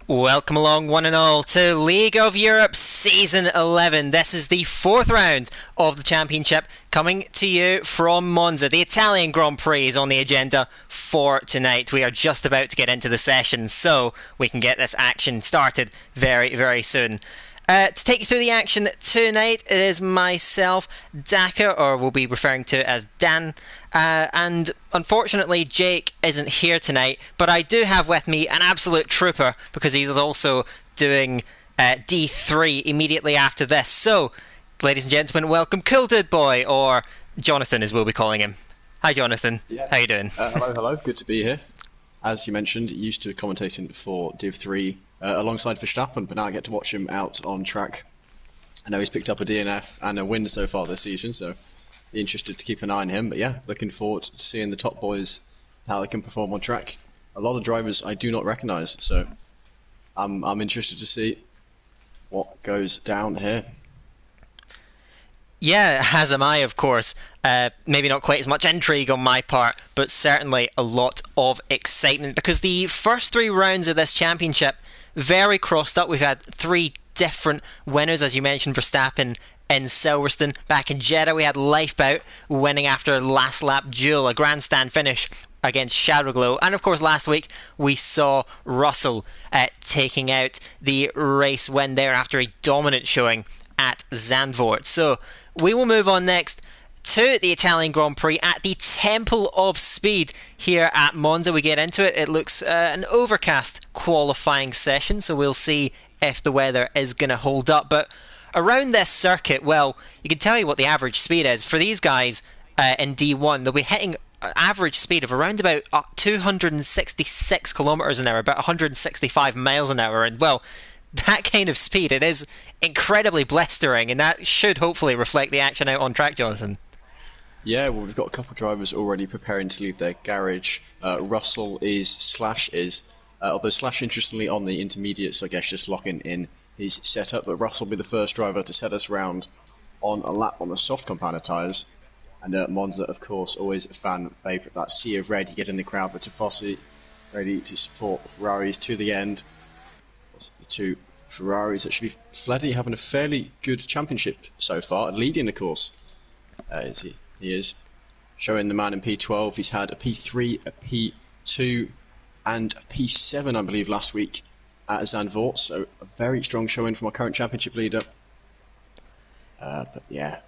Welcome along, one and all, to League of Europe Season 11. This is the fourth round of the championship, coming to you from Monza. The Italian Grand Prix is on the agenda for tonight. We are just about to get into the session, so we can get this action started very, very soon. To take you through the action tonight, it is myself, Daka, or we'll be referring to as Dan, and unfortunately Jake isn't here tonight, but I do have with me an absolute trooper, because he's also doing D3 immediately after this. So, ladies and gentlemen, welcome Cool Dude Boy, or Jonathan as we'll be calling him. Hi Jonathan, how you doing? Hello, good to be here. As you mentioned, used to commentating for Div 3 alongside Verstappen, but now I get to watch him out on track. I know he's picked up a DNF and a win so far this season, so be interested to keep an eye on him. But yeah, looking forward to seeing the top boys, how they can perform on track. A lot of drivers I do not recognise, so I'm interested to see what goes down here. Yeah, as am I, of course. Maybe not quite as much intrigue on my part, but certainly a lot of excitement, because the first three rounds of this championship, very crossed up. We've had three different winners, as you mentioned, Verstappen in Silverstone. Back in Jeddah, we had Lifebout winning after a last lap duel, a grandstand finish against Shadowglow. And of course, last week we saw Russell taking out the race win there after a dominant showing at Zandvoort. So we will move on next to the Italian Grand Prix at the Temple of Speed here at Monza. We get into it. It looks an overcast qualifying session, so we'll see if the weather is going to hold up. But around this circuit, well, you can tell you what the average speed is. For these guys in D1, they'll be hitting an average speed of around about 266 kilometers an hour, about 165 miles an hour. And well, that kind of speed, it is incredibly blistering, and that should hopefully reflect the action out on track, Jonathan. Yeah, well, we've got a couple of drivers already preparing to leave their garage. Russell is, although Slash interestingly on the intermediates, I guess just locking in his setup, but Russell will be the first driver to set us round on a lap on the soft compound tyres. And Monza, of course, always a fan favourite, that sea of red you get in the crowd, the Tifosi ready to support Ferraris to the end. That's the two Ferraris. Actually, Fleddy having a fairly good championship so far, leading, of course. He is showing the man in P12. He's had a P3, a P2, and a P7, I believe, last week at Zandvoort. So a very strong showing from our current championship leader. But yeah,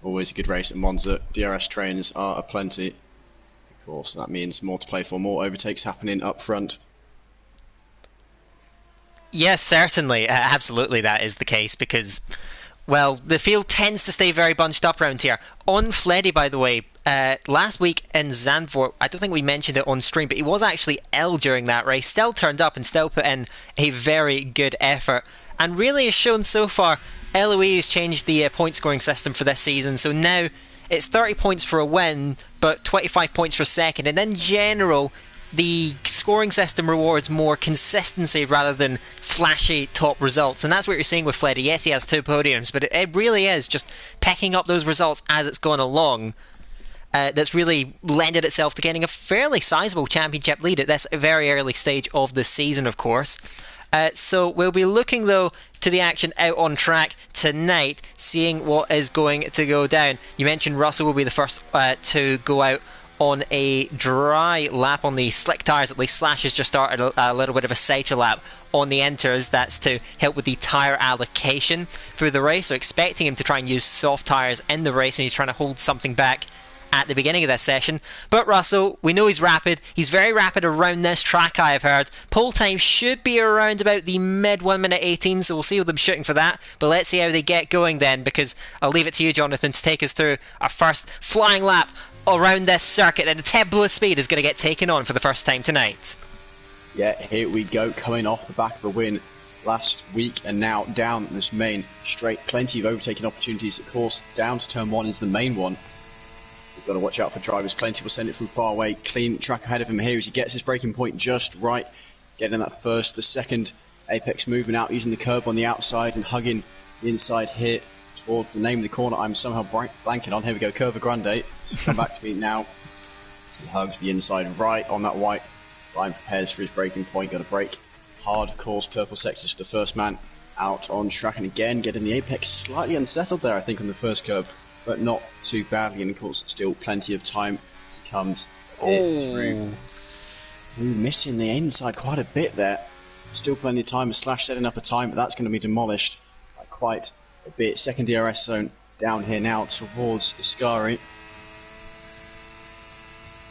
always a good race at Monza. DRS trains are aplenty. Of course, that means more to play for, more overtakes happening up front. Yes, certainly. Absolutely that is the case, because, well, the field tends to stay very bunched up around here. On Fleddy, by the way, last week in Zandvoort, I don't think we mentioned it on stream, but he was actually ill during that race, still turned up and still put in a very good effort, and really has shown so far. LOE has changed the point scoring system for this season, so now it's 30 points for a win, but 25 points for second, and in general, the scoring system rewards more consistency rather than flashy top results. And that's what you're seeing with Fleddy. Yes, he has 2 podiums, but it really is just picking up those results as it's gone along that's really lended itself to getting a fairly sizable championship lead at this very early stage of the season, of course. So we'll be looking, though, to the action out on track tonight, seeing what is going to go down. You mentioned Russell will be the first to go out on a dry lap on the slick tyres. At least Slash has just started a little bit of a cycle lap on the inters. That's to help with the tyre allocation through the race, so expecting him to try and use soft tyres in the race, and he's trying to hold something back at the beginning of this session. But Russell, we know he's rapid. He's very rapid around this track, I have heard. Pole time should be around about the mid 1 minute 18, so we'll see them shooting for that. But let's see how they get going then, because I'll leave it to you, Jonathan, to take us through our first flying lap around this circuit, and the Temple of Speed is going to get taken on for the first time tonight. Yeah, here we go, coming off the back of a win last week, and now down this main straight. Plenty of overtaking opportunities, of course, down to turn 1 into the main one. We've got to watch out for drivers. Plenty will send it from far away. Clean track ahead of him here as he gets his braking point just right, getting that first, the second apex, moving out, using the curb on the outside and hugging the inside here towards the name of the corner I'm somehow blanking on. Here we go, Curva Grande. It's come back to me now. So he hugs the inside right on that white line, prepares for his braking point. Got to brake hard course purple sectors. The first man out on track, and again getting the apex slightly unsettled there, I think, on the first curve, but not too badly, and of course still plenty of time as he comes through. Missing the inside quite a bit there. Still plenty of time. Slash setting up a time, but that's going to be demolished by quite a bit. Second DRS zone down here now towards Iskari.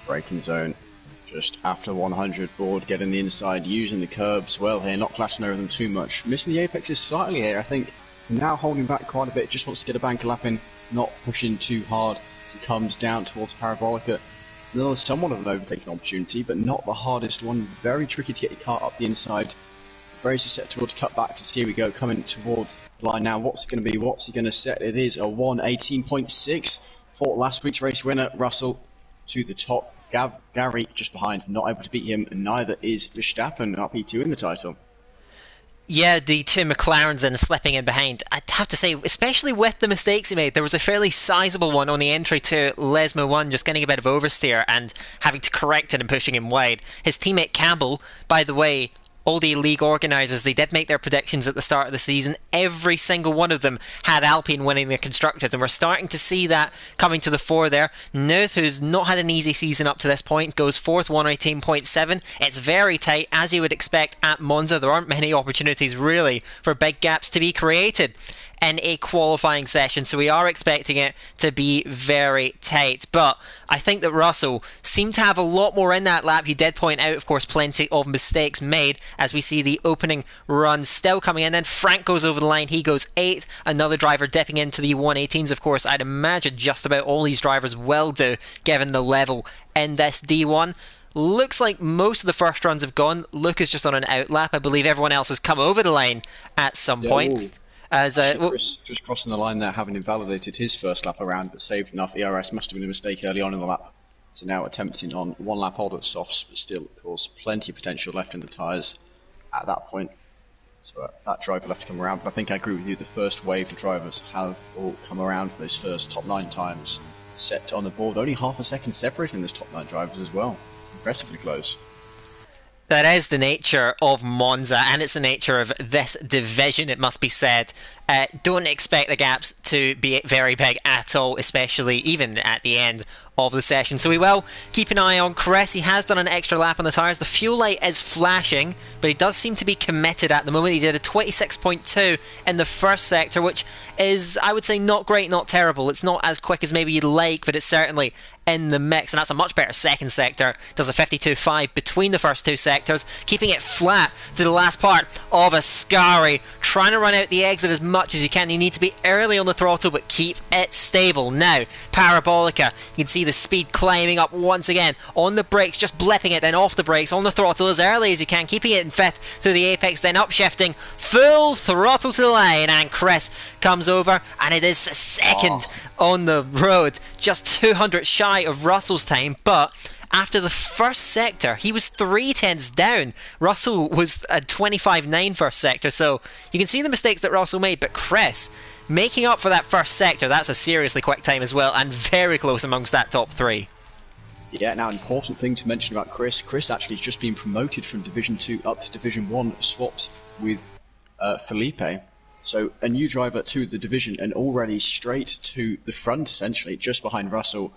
Braking zone just after 100 board, getting the inside, using the curbs well here, not clashing over them too much. Missing the apexes slightly here, I think. Now holding back quite a bit, just wants to get a banker lap in, not pushing too hard as he comes down towards Parabolica. Another somewhat of an overtaking opportunity, but not the hardest one. Very tricky to get your car up the inside. Very susceptible to cutbacks. Here we go, coming towards the line now. What's it going to be? What's he going to set? It is a 1:18.6 for last week's race winner, Russell, to the top. Gary just behind, not able to beat him, and neither is Verstappen, RP2 in the title. Yeah, the two McLarens and slipping in behind. I'd have to say, especially with the mistakes he made, there was a fairly sizable one on the entry to Lesmo 1, just getting a bit of oversteer and having to correct it and pushing him wide. His teammate Campbell, by the way, all the league organisers, they did make their predictions at the start of the season. Every single one of them had Alpine winning the Constructors, and we're starting to see that coming to the fore there. Nuth, who's not had an easy season up to this point, goes fourth, 118.7. It's very tight, as you would expect at Monza. There aren't many opportunities, really, for big gaps to be created in a qualifying session, so we are expecting it to be very tight. But I think that Russell seemed to have a lot more in that lap. You did point out, of course, plenty of mistakes made as we see the opening run still coming in. Then Frank goes over the line, he goes 8th. Another driver dipping into the 118s, of course. I'd imagine just about all these drivers will do, given the level in this D1. Looks like most of the first runs have gone. Luke is just on an out lap. I believe everyone else has come over the line at some point. Ooh. Chris just crossing the line there, having invalidated his first lap around, but saved enough. ERS must have been a mistake early on in the lap. So now attempting on one lap hold at softs, but still, of course, plenty of potential left in the tyres at that point. So that driver left to come around. But I think I agree with you, the first wave of drivers have all come around. Those first top 9 times set on the board. Only half a second separating those top 9 drivers as well. Impressively close. That is the nature of Monza, and it's the nature of this division, it must be said. Don't expect the gaps to be very big at all, especially even at the end of the session. So we will keep an eye on Chris. He has done an extra lap on the tyres. The fuel light is flashing, but he does seem to be committed at the moment. He did a 26.2 in the first sector, which is, I would say, not great, not terrible. It's not as quick as maybe you'd like, but it's certainly in the mix, and that's a much better second sector. Does a 52.5 between the first two sectors, keeping it flat to the last part of Ascari, trying to run out the exit as much as you can. You need to be early on the throttle, but keep it stable. Now, Parabolica, you can see the speed climbing up once again on the brakes, just blipping it, then off the brakes, on the throttle as early as you can, keeping it in fifth through the apex, then upshifting, full throttle to the line, and Chris comes over, and it is second on the road, just 200 shy of Russell's time. But after the first sector, he was 3/10 down. Russell was a 25.9 first sector, so you can see the mistakes that Russell made, but Chris making up for that first sector. That's a seriously quick time as well, and very close amongst that top 3. Yeah, now important thing to mention about Chris. Chris actually has just been promoted from Division 2 up to Division 1, swapped with Felipe. So a new driver to the division, and already straight to the front, essentially, just behind Russell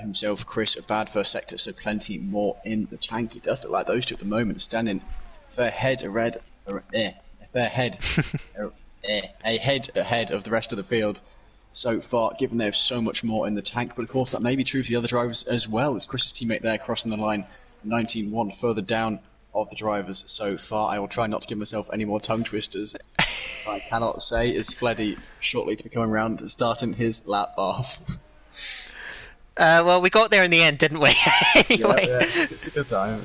himself. Chris, a bad first sector, so plenty more in the tank. It does look like those two at the moment standing a head ahead of the rest of the field so far, given they have so much more in the tank. But of course, that may be true for the other drivers as well, as Chris's teammate there crossing the line, 19-1 further down of the drivers so far. I will try not to give myself any more tongue twisters. I cannot say is Fleddy shortly to be coming around and starting his lap off. Well, we got there in the end, didn't we? Anyway. Yeah, it's a good time.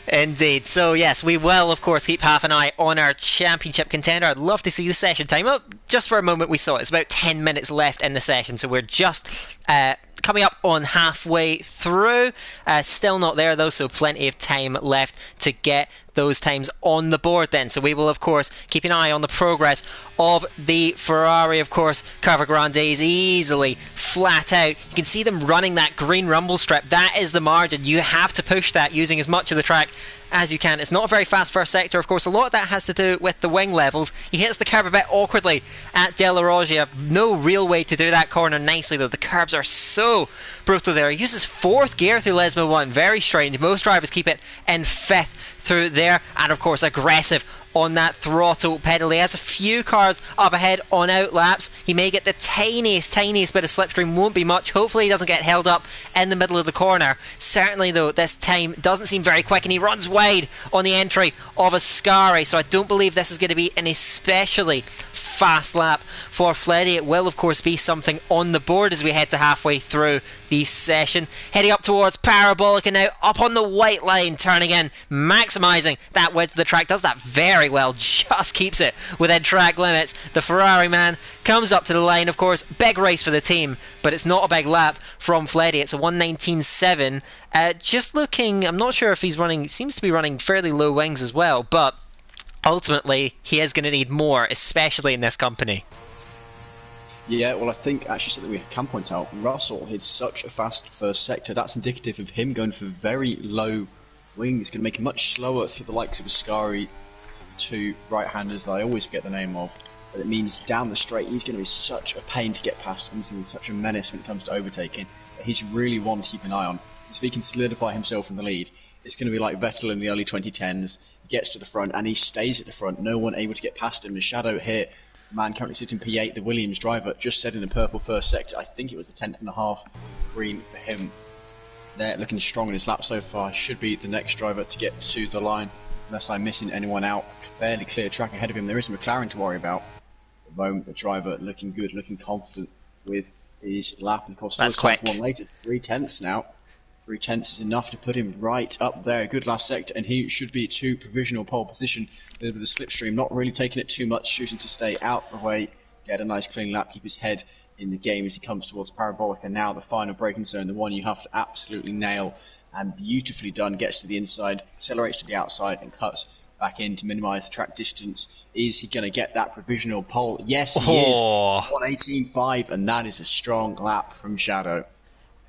Indeed. So, yes, we will, of course, keep half an eye on our championship contender. I'd love to see the session time. Just for a moment, we saw it. It's about 10 minutes left in the session, so we're just coming up on halfway through. Still not there though, so plenty of time left to get those times on the board then. So we will, of course, keep an eye on the progress of the Ferrari. Of course, Grande is easily flat out. You can see them running that green rumble strip. That is the margin. You have to push that using as much of the track as you can. It's not a very fast first sector, of course. A lot of that has to do with the wing levels. He hits the curb a bit awkwardly at De La Roggia. No real way to do that corner nicely, though. The curbs are so brutal there. He uses 4th gear through Lesmo 1. Very strange. Most drivers keep it in 5th through there. And, of course, aggressive on that throttle pedal. He has a few cars up ahead on out laps. He may get the tiniest bit of slipstream, won't be much. Hopefully he doesn't get held up in the middle of the corner. Certainly though, this time doesn't seem very quick, and he runs wide on the entry of Ascari, so I don't believe this is going to be an especially fast lap for Fleddy. It will of course be something on the board as we head to halfway through the session. Heading up towards Parabolic, and now up on the white line, turning in, maximising that width of the track. Does that very well, just keeps it within track limits. The Ferrari man comes up to the line. Of course, big race for the team, but it's not a big lap from Fleddy. It's a 1:19.7. Just looking, I'm not sure if he's running, seems to be running fairly low wings as well, but ultimately he is going to need more, especially in this company. Yeah, well, I think actually something we can point out, Russell hit such a fast first sector. That's indicative of him going for very low wings. Going to make it much slower for the likes of Ascari, 2 right-handers that I always forget the name of. But it means down the straight he's going to be such a pain to get past, and he's going to be such a menace when it comes to overtaking. But he's really one to keep an eye on. Because if he can solidify himself in the lead, it's going to be like Vettel in the early 2010s. He gets to the front and he stays at the front. No one able to get past him. The shadow here, the man currently sitting P8, the Williams driver, just said in the purple first sector. I think it was a 10th.5 green for him. They're looking strong in his lap so far. Should be the next driver to get to the line, unless I'm missing anyone out. Fairly clear track ahead of him. There is a McLaren to worry about. At the moment, the driver looking good, looking confident with his lap. And of course, that's quick. One later, 3/10 now. 3/10 is enough to put him right up there. Good last sector, and he should be to provisional pole position with the slipstream. Not really taking it too much, choosing to stay out of the way, get a nice clean lap, keep his head in the game as he comes towards Parabolic. And now the final braking zone, the one you have to absolutely nail, and beautifully done. Gets to the inside, accelerates to the outside, and cuts back in to minimise the track distance. Is he going to get that provisional pole? Yes, he is. 1:18.5, and that is a strong lap from Shadow.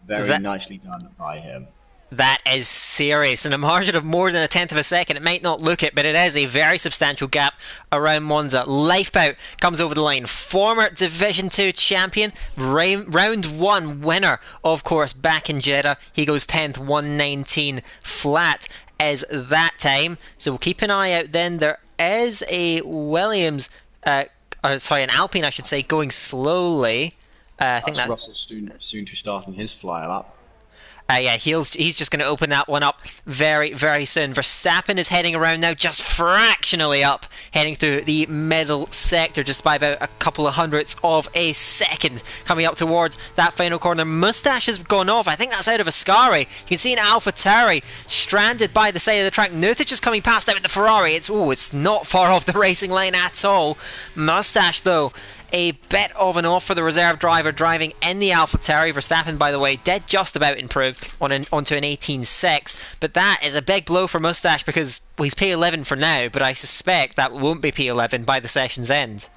Very nicely done by him. That is serious, and a margin of more than 1/10 of a second. It might not look it, but it is a very substantial gap around Monza. Lifeboat comes over the line. Former Division 2 champion, round 1 winner, of course, back in Jeddah. He goes 10th, 1:19 flat is that time. So we'll keep an eye out then. There is a Williams, an Alpine, I should say, going slowly. I think that's Russell soon to start in his fly lap. Yeah, he's just going to open that one up very, very soon. Verstappen is heading around now, just fractionally up, heading through the middle sector, just by about a couple of hundredths of a second, coming up towards that final corner. Mustache has gone off. I think that's out of Ascari. You can see an AlphaTauri stranded by the side of the track. Nutic is coming past them with the Ferrari. It's not far off the racing line at all. Mustache, though, a bit of an off for the reserve driver driving in the AlphaTauri. Verstappen, by the way, did just about improve onto an 18.6, but that is a big blow for Mustache because he's P11 for now, but I suspect that won't be P11 by the session's end.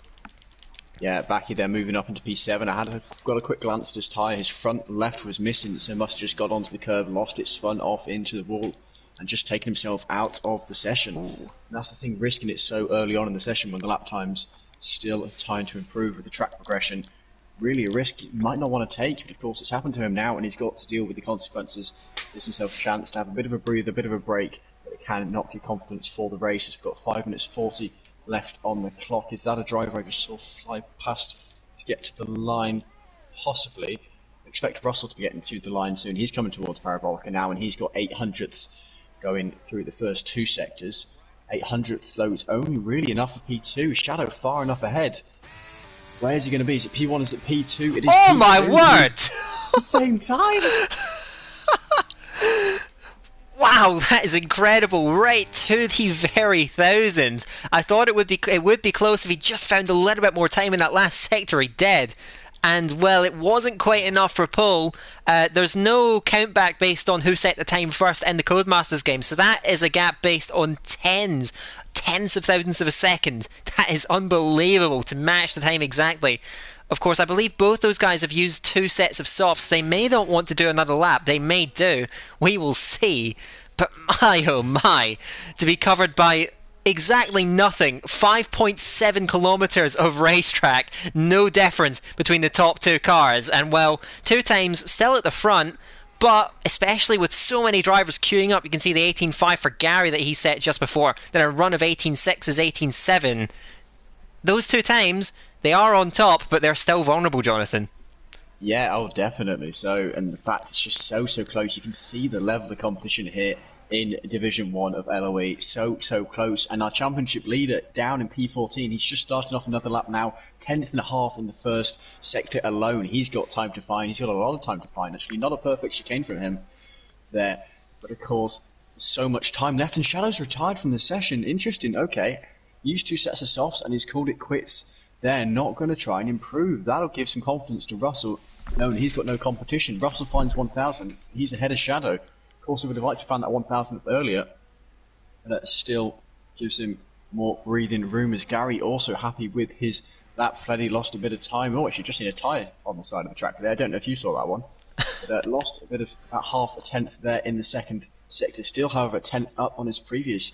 Yeah, Backy there moving up into P7. Got a quick glance at his tyre. His front left was missing, so must have just got onto the curb, lost it, spun off into the wall, and just taken himself out of the session. And that's the thing, risking it so early on in the session when the lap times still have time to improve with the track progression. Really a risk he might not want to take, but of course it's happened to him now and he's got to deal with the consequences. Gives himself a chance to have a bit of a breather, a bit of a break, but it can knock your confidence for the race. We've got 5 minutes 40 left on the clock. Is that a driver I just saw fly past to get to the line? Possibly. I expect Russell to be getting to the line soon. He's coming towards Parabolica now and he's got 800ths going through the first 2 sectors. 800ths though, it's only really enough for P2. Shadow far enough ahead. Where is he going to be? Is it P1? Is it P2? It is oh P2. My word! It's the same time! Wow, that is incredible! Right to the very thousand. I thought it would be close if he just found a little bit more time in that last sector. He did. And, well, it wasn't quite enough for pole. There's no countback based on who set the time first in the Codemasters game, so that is a gap based on tens of thousands of a second. That is unbelievable to match the time exactly. Of course, I believe both those guys have used 2 sets of softs. They may not want to do another lap. They may do. We will see. But my, oh my, to be covered by exactly nothing. 5.7 kilometers of racetrack. No difference between the top 2 cars. And, well, 2 times still at the front. But especially with so many drivers queuing up, you can see the 18.5 for Gary that he set just before. Then a run of 18.6s, 18.7. Those 2 times, they are on top, but they're still vulnerable, Jonathan. Yeah, oh, definitely so. And the fact it's just so close. You can see the level of competition here in Division 1 of LOE. So close. And our championship leader down in P14, he's just starting off another lap now. 10th and a half in the first sector alone. He's got time to find. He's got a lot of time to find, actually. Not a perfect chicane from him there. But, of course, so much time left. And Shadow's retired from the session. Interesting. Okay. Used 2 sets of softs, and he's called it quits. They're not going to try and improve. That'll give some confidence to Russell, knowing he's got no competition. Russell finds 1,000th. He's ahead of Shadow. Of course, he would have liked to find that 1,000th earlier. But that still gives him more breathing room, as Gary also happy with his lap. Fleddy lost a bit of time. Oh, actually, just seen a tyre on the side of the track there. I don't know if you saw that one. But lost a bit of about half a tenth there in the second sector. Still, however, a tenth up on his previous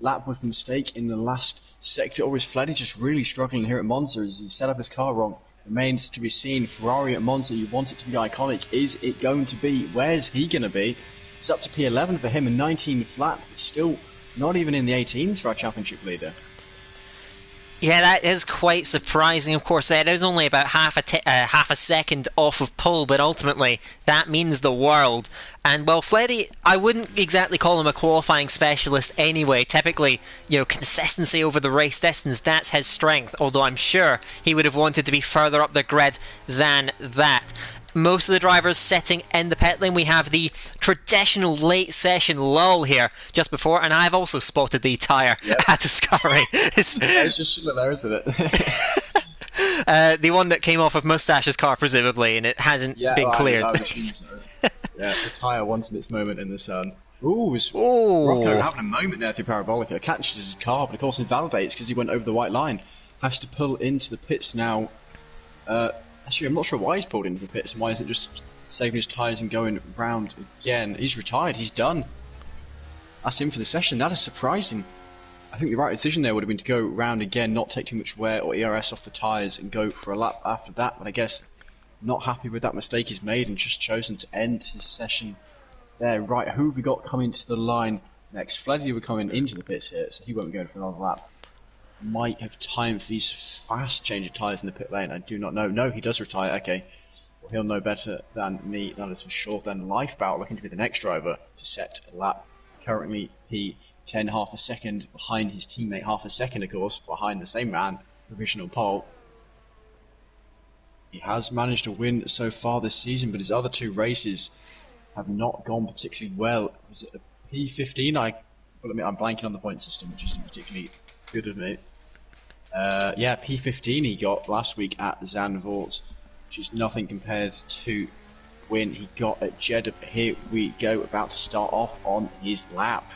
lap with a mistake in the last sector. Or is Fleddy just really struggling here at Monza as he set up his car wrong? Remains to be seen. Ferrari at Monza, you want it to be iconic. Is it going to be? Where's he going to be? It's up to P11 for him and 19 flat. Still not even in the 18s for our championship leader. Yeah, that is quite surprising. Of course, it is only about half a second off of pole, but ultimately that means the world. And, well, Fleddy, I wouldn't exactly call him a qualifying specialist anyway. Typically, consistency over the race distance, that's his strength, although I'm sure he would have wanted to be further up the grid than that. Most of the drivers sitting in the pit lane. We have the traditional late session lull here just before, and I've also spotted the tyre at Ascari. It's just hilarious, isn't it? The one that came off of Moustache's car, presumably, and it hasn't been cleared. I assume so. Yeah, the tyre wanted its moment in the sun. Rocco having a moment there through Parabolica. Catches his car, but of course invalidates because he went over the white line. Has to pull into the pits now. Actually, I'm not sure why he's pulled into the pits and why isn't just saving his tyres and going round again. He's retired, he's done. That's him for the session. That is surprising. I think the right decision there would have been to go round again, not take too much wear or ERS off the tyres and go for a lap after that. But I guess not happy with that mistake he's made and just chosen to end his session there. Right, who have we got coming to the line next? Fleddy will be coming into the pits here, so he won't be going for another lap. Might have time for these fast change of tyres in the pit lane. I do not know. No, he does retire. Okay. Well, he'll know better than me. That is for sure. Then Lifebout looking to be the next driver to set a lap. Currently P10 half a second behind his teammate. Half a second, of course, behind the same man. Provisional pole. He has managed to win so far this season, but his other 2 races have not gone particularly well. Was it a P15? I'm blanking on the point system, which isn't particularly good of me. Yeah, P15 he got last week at Zandvoort, which is nothing compared to win he got at Jeddah. But here we go, about to start off on his lap.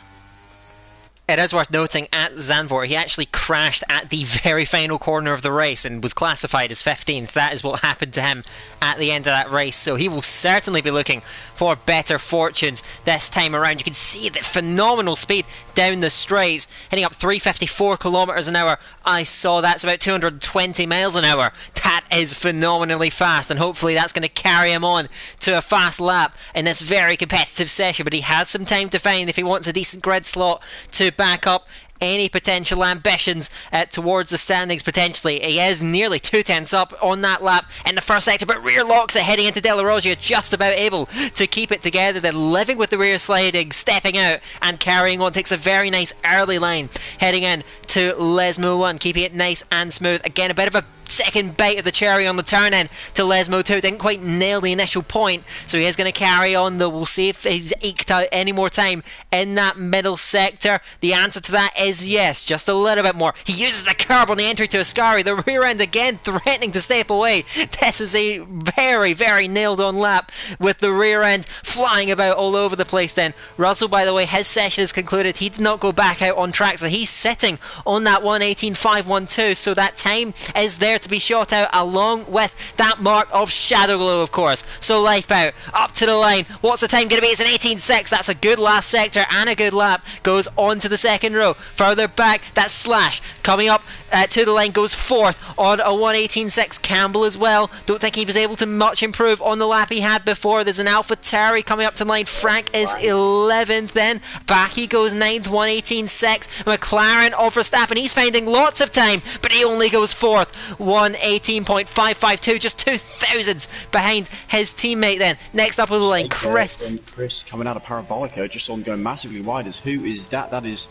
It is worth noting, at Zandvoort, he actually crashed at the very final corner of the race and was classified as 15th. That is what happened to him at the end of that race. So he will certainly be looking for better fortunes this time around. You can see the phenomenal speed down the straights, hitting up 354 kilometers an hour. I saw that's about 220 miles an hour. That is phenomenally fast, and hopefully that's going to carry him on to a fast lap in this very competitive session. But he has some time to find if he wants a decent grid slot to back up any potential ambitions towards the standings potentially. He is nearly 2/10 up on that lap in the first sector, but rear locks it heading into Della Roggia, just about able to keep it together, then living with the rear sliding, stepping out and carrying on. Takes a very nice early line heading in to Lesmo 1, keeping it nice and smooth. Again, a bit of a second bite of the cherry on the turn in to Lesmo 2. Didn't quite nail the initial point, so he is going to carry on though. We'll see if he's eked out any more time in that middle sector. The answer to that is yes, just a little bit more. He uses the curb on the entry to Ascari. The rear end again threatening to step away. This is a very, very nailed on lap with the rear end flying about all over the place then. Russell, by the way, his session is concluded. He did not go back out on track, so he's sitting on that 1:18.512, so that time is there to be shot out along with that mark of Shadow Glow, of course. So Lifeboat up to the line. What's the time going to be? It's an 18.6. That's a good last sector and a good lap. Goes on to the second row. Further back, that's Slash coming up to the line, goes fourth on a 1:18.6. Campbell as well. Don't think he was able to much improve on the lap he had before. There's an Alpha Terry coming up to the line. Frank is 11th then. Back he goes 9th, 1:18.6. McLaren of Verstappen, he's finding lots of time, but he only goes 4th, 1:18.552, just 2 thousandths behind his teammate then. Next up on the line, Chris. Chris coming out of Parabolica, just on going massively wide. Who is that? That is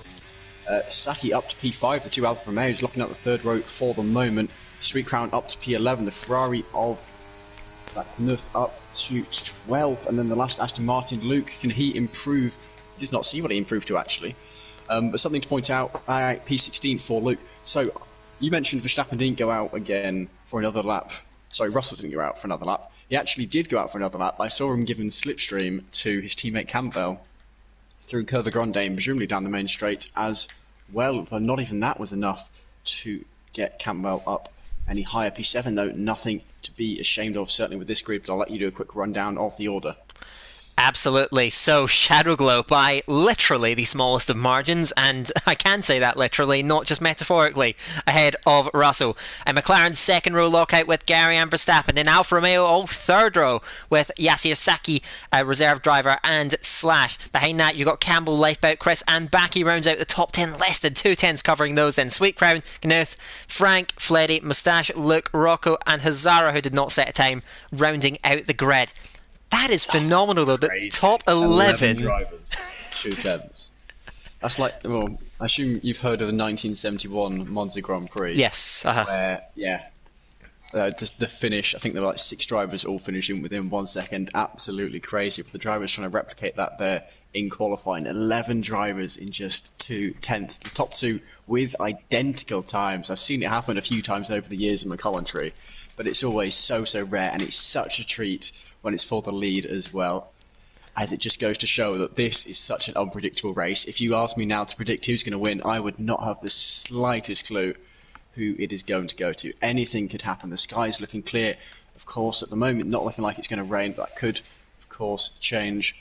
Saki up to P5, the two Alfa Romeos looking at the third row for the moment. Sweet Crown up to P11, the Ferrari of Knuth up to 12th, and then the last Aston Martin. Luke, can he improve? He does not see what he improved to actually. But something to point out, P16 for Luke. So, you mentioned Verstappen didn't go out again for another lap. Sorry, Russell didn't go out for another lap. He actually did go out for another lap. I saw him giving slipstream to his teammate Campbell through Curva Grande and presumably down the main straight as well. But not even that was enough to get Campbell up any higher. P7 though, nothing to be ashamed of, certainly with this grid, but I'll let you do a quick rundown of the order. Absolutely. So Shadow Glow by literally the smallest of margins, and I can say that literally, not just metaphorically, ahead of Russell. And McLaren's second row lockout with Gary and Verstappen. Then Alfa Romeo all third row with Yasir Saki, reserve driver, and Slash. Behind that, you've got Campbell, Lifeboat, Chris, and Baki rounds out the top 10 listed. 2 10s covering those then. Sweet Crown, Knuth, Frank, Fleddy, Moustache, Luke, Rocco, and Hazara, who did not set a time, rounding out the grid. That is phenomenal, though. The top 11 drivers, 2 tenths. That's like, well, I assume you've heard of the 1971 Monza Grand Prix. Yes. Where, just the finish. I think there were like 6 drivers all finishing within 1 second. Absolutely crazy. But the drivers trying to replicate that there in qualifying. 11 drivers in just 2 tenths. The top 2 with identical times. I've seen it happen a few times over the years in my commentary, but it's always so rare, and it's such a treat when it's for the lead as well, as it just goes to show that this is such an unpredictable race. If you ask me now to predict who's going to win, I would not have the slightest clue who it is going to go to. Anything could happen. The sky's looking clear, of course, at the moment, not looking like it's going to rain, but that could, of course, change.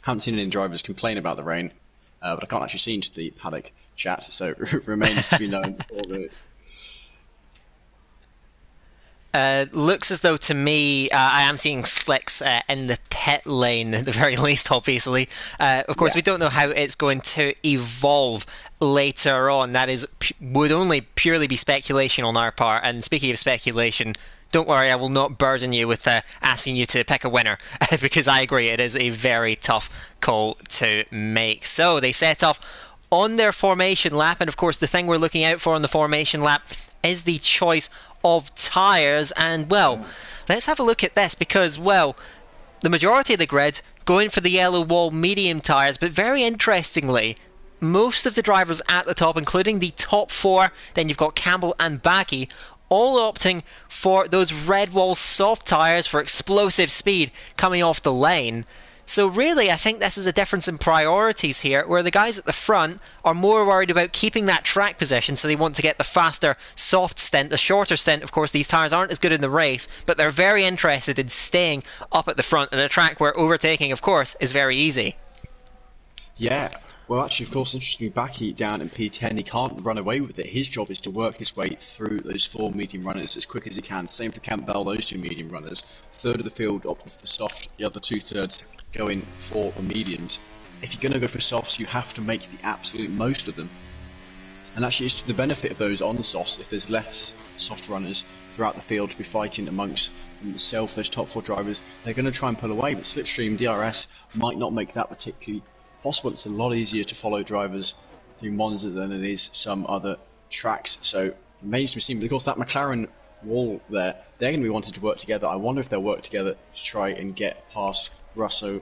Haven't seen any drivers complain about the rain, but I can't actually see into the paddock chat, so it remains to be known for the... Looks as though, to me, I am seeing slicks in the pit lane, at the very least, obviously. Of course, we don't know how it's going to evolve later on. That would only purely be speculation on our part. And speaking of speculation, don't worry, I will not burden you with asking you to pick a winner, because I agree, it is a very tough call to make. So they set off on their formation lap, and of course the thing we're looking out for on the formation lap is the choice of tyres. And well, let's have a look at this, because well, the majority of the grid going for the yellow wall medium tyres, but very interestingly, most of the drivers at the top, including the top 4, then you've got Campbell and Baki, all opting for those red wall soft tyres for explosive speed coming off the lane. So really, I think this is a difference in priorities here, where the guys at the front are more worried about keeping that track position, so they want to get the faster soft stint. The shorter stint, of course, these tyres aren't as good in the race, but they're very interested in staying up at the front in a track where overtaking, of course, is very easy. Yeah, well actually, of course, interestingly, Baki down in P10, he can't run away with it. His job is to work his way through those 4 medium runners as quick as he can. Same for Campbell, those 2 medium runners. Third of the field up with the soft, the other 2/3 going for the mediums. If you're going to go for softs, you have to make the absolute most of them. And actually, it's to the benefit of those on softs, if there's less soft runners throughout the field to be fighting amongst themselves, those top 4 drivers, they're going to try and pull away. But Slipstream DRS might not make that particularly possible. It's a lot easier to follow drivers through Monza than it is some other tracks. So remains to be seen. But of course, that McLaren wall there, they're going to be wanting to work together. I wonder if they'll work together to try and get past Russell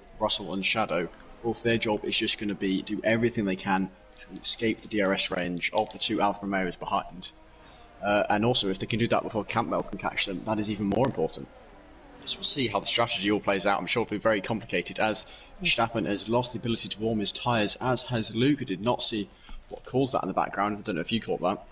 and Shadow, or if their job is just going to be do everything they can to escape the DRS range of the two Alfa Romeos behind. And also, if they can do that before Campbell can catch them, that is even more important. So we'll see how the strategy all plays out. I'm sure it'll be very complicated, as Verstappen has lost the ability to warm his tyres, as has Luke. I did not see what caused that in the background. I don't know if you caught that.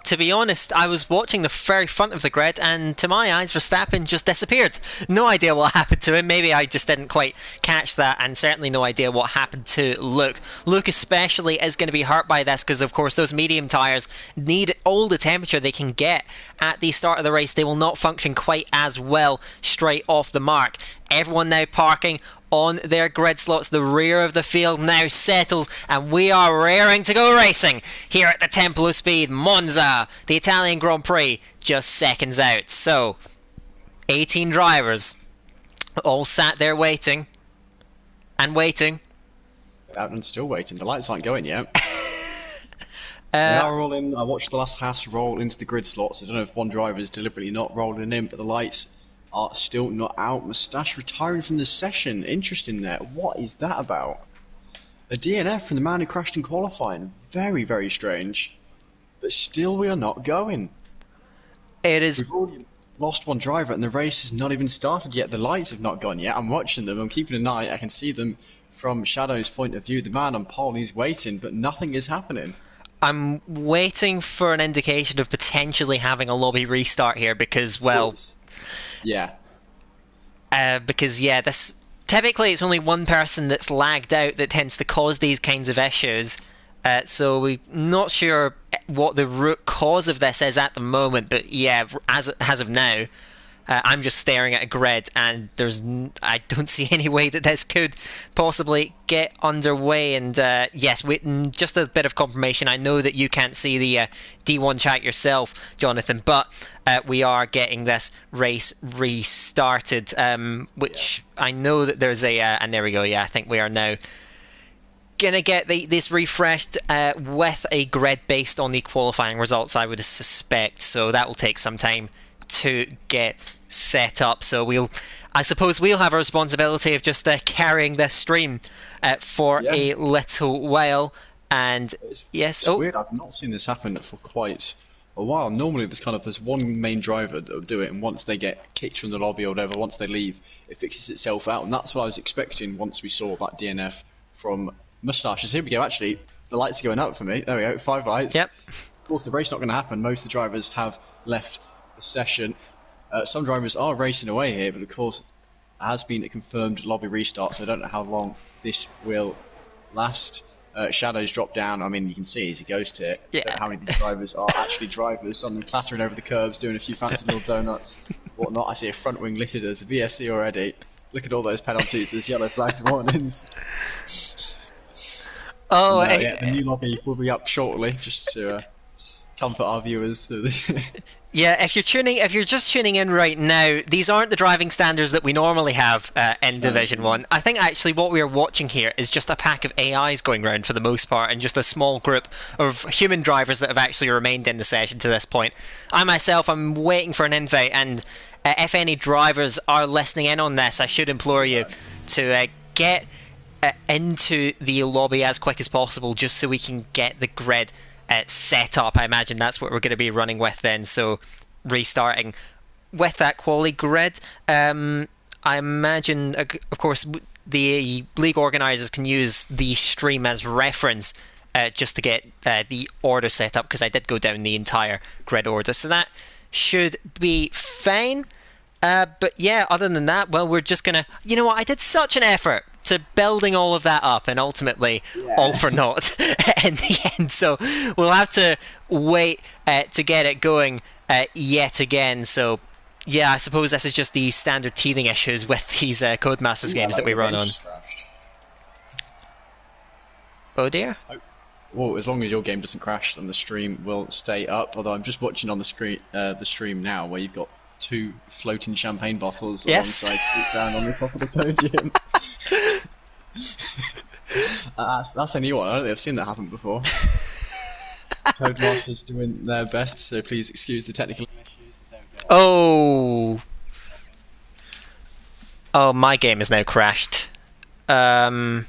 To be honest, I was watching the very front of the grid, and to my eyes, Verstappen just disappeared. No idea what happened to him. Maybe I just didn't quite catch that, and certainly no idea what happened to Luke. Luke especially is going to be hurt by this because, of course, those medium tyres need all the temperature they can get at the start of the race. They will not function quite as well straight off the mark. Everyone now parking on their grid slots. The rear of the field now settles, and we are raring to go racing here at the Temple of Speed, Monza, the Italian Grand Prix, just seconds out. So, 18 drivers all sat there waiting and waiting. Out and still waiting. The lights aren't going yet. They are all in. I watched the last Haas roll into the grid slots. I don't know if one driver is deliberately not rolling in, but the lights are still not out. Moustache retiring from the session. Interesting there. What is that about? A DNF from the man who crashed in qualifying. Very, very strange. But still we are not going. It is. We've already lost one driver and the race has not even started yet. The lights have not gone yet. I'm watching them. I'm keeping an eye. I can see them from Shadow's point of view. The man on pole, he's waiting, but nothing is happening. I'm waiting for an indication of potentially having a lobby restart here because, well... Yeah. This typically it's only one person that's lagged out that tends to cause these kinds of issues. So we're not sure what the root cause of this is at the moment, but yeah, as of now, I'm just staring at a grid, and I don't see any way that this could possibly get underway. And yes, just a bit of confirmation. I know that you can't see the D1 chat yourself, Jonathan, but we are getting this race restarted, which I know that there's and there we go. Yeah, I think we are now gonna get this refreshed with a grid based on the qualifying results, I would suspect. So that will take some time to get set up. So I suppose we'll have a responsibility of just carrying this stream for a little while. And it's weird. I've not seen this happen for quite a while. Normally there's one main driver that will do it, and once they get kicked from the lobby or whatever, once they leave, it fixes itself out. And that's what I was expecting once we saw that DNF from Moustaches. Here we go. Actually, the lights are going up for me. There we go. 5 lights. Yep. Of course, the race not going to happen. Most of the drivers have left the session. Some drivers are racing away here, but of course, it has been a confirmed lobby restart, so I don't know how long this will last. Shadow's dropped down. I mean, you can see as he goes to it. Yeah. I don't know how many of these drivers are actually drivers. Some of them clattering over the curbs, doing a few fancy little donuts, whatnot. I see a front wing littered as a VSC already. Look at all those penalties. There's yellow flags, warnings. Oh, the new lobby will be up shortly, just to comfort our viewers. Yeah, if you're just tuning in right now, these aren't the driving standards that we normally have in Division 1. I think actually what we are watching here is just a pack of AIs going around for the most part, and just a small group of human drivers that have actually remained in the session to this point. I myself, I'm waiting for an invite, and if any drivers are listening in on this, I should implore you to get into the lobby as quick as possible, just so we can get the grid set up. I imagine that's what we're going to be running with then. So restarting with that quality grid. I imagine, of course, the league organisers can use the stream as reference just to get the order set up, because I did go down the entire grid order. So that should be fine. But yeah, other than that, well, we're just going to... You know what? I did such an effort to building all of that up, and ultimately all for naught in the end. So we'll have to wait to get it going yet again. So yeah, I suppose this is just the standard teething issues with these Codemasters games that we run on. Oh dear. Well, as long as your game doesn't crash, then the stream will stay up. Although I'm just watching on the screen, the stream now, where you've got 2 floating champagne bottles alongside Scoop Down on the top of the podium. That's a new one. I don't think I've seen that happen before. Codemasters doing their best, so please excuse the technical issues if they're going on. Oh, oh, my game is now crashed. Um,